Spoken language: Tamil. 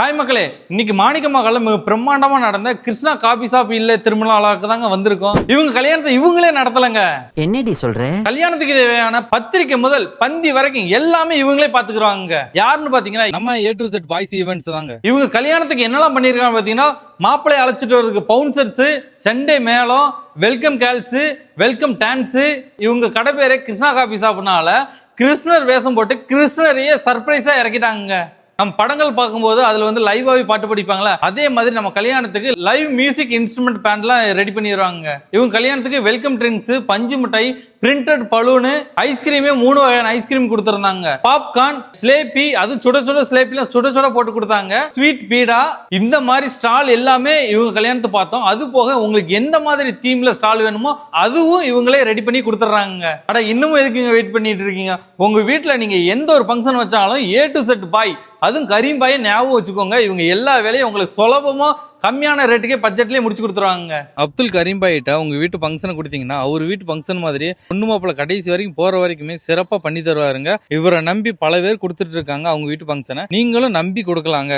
ஹாய் மக்களே, இன்னைக்கு மாணிக்கமங்கலம் மிக பிரம்மாண்டமா நடந்த கிருஷ்ணா காபி ஷாப் இல்ல திருமணாளாக்கு தாங்க வந்திருக்கோம். இவங்க கல்யாணத்தை இவங்களே நடத்தலங்க. என்னடி சொல்ற? கல்யாணத்துக்கு தேவையான பத்திரிக்கை முதல் பந்தி வரைக்கும் எல்லாமே இவங்களே பாத்துக்குறாங்க. யாருன்னு பாத்தீங்கன்னா நம்ம A to Z boys events தாங்க. இவங்க கல்யாணத்துக்கு என்னெல்லாம் பண்ணிருக்காங்க பாத்தீங்கன்னா, மாப்பிள்ளை அழைச்சிட்டு வரதுக்கு பவுன்சர்ஸ், சண்டே மேளம், வெல்கம் கேர்ள்ஸ், வெல்கம் டான்ஸ். இவங்க கடை பேரே கிருஷ்ணா காபி ஷாப்னால கிருஷ்ணர் வேஷம் போட்டு கிருஷ்ணரையே சர்ப்ரைஸா இறக்கிட்டாங்க. நம்ம படங்கள் பார்க்கும்போது அதுல வந்து லைவாவே பாட்டு படிப்பாங்களா, அதே மாதிரி நம்ம கல்யாணத்துக்கு லைவ் மியூசிக் இன்ஸ்ட்ருமெண்ட் பேண்ட்லாம் ரெடி பண்ணிடுவாங்க. இவங்க கல்யாணத்துக்கு வெல்கம் ட்ரிங்க்ஸ், பஞ்சு மிட்டாய், பிரிண்டட் பலூனு, ஐஸ்கிரீமே 3 வகையான ஐஸ்கிரீம் கொடுத்திருந்தாங்க. பாப்கார்ன், ஸ்லேப்பி, அது சுட சுட ஸ்லேப்பில சுட சுட போட்டு கொடுத்தாங்க. ஸ்வீட் பீடா, இந்த மாதிரி ஸ்டால் எல்லாமே இவங்க கல்யாணத்தை பார்த்தோம். அது போக உங்களுக்கு எந்த மாதிரி தீம்ல ஸ்டால் வேணுமோ அதுவும் இவங்களே ரெடி பண்ணி கொடுத்துறாங்க. அட இன்னமும் எதுக்கு வெயிட் பண்ணிட்டு இருக்கீங்க? உங்க வீட்டுல நீங்க எந்த ஒரு ஃபங்க்ஷன் வச்சாலும் A to Z பாய், அதுவும் கரீம் பாயை ஞாபகம் வச்சுக்கோங்க. இவங்க எல்லா வேலையும் உங்களுக்கு சுலபமா கம்மியான ரேட்டுக்கே பட்ஜெட்லயே முடிச்சு கொடுத்துருவாங்க. அப்துல் கரீம் பாயிட்ட உங்க வீட்டு ஃபங்க்ஷன் கொடுத்தீங்கன்னா அவர் வீட்டு ஃபங்க்ஷன் மாதிரி பொண்ணு மாப்பிள்ள கடைசி வரைக்கும் போற வரைக்குமே சிறப்பா பண்ணி தருவாருங்க. இவரை நம்பி பல பேர் கொடுத்துட்டு இருக்காங்க அவங்க வீட்டு ஃபங்க்ஷனை. நீங்களும் நம்பி கொடுக்கலாங்க.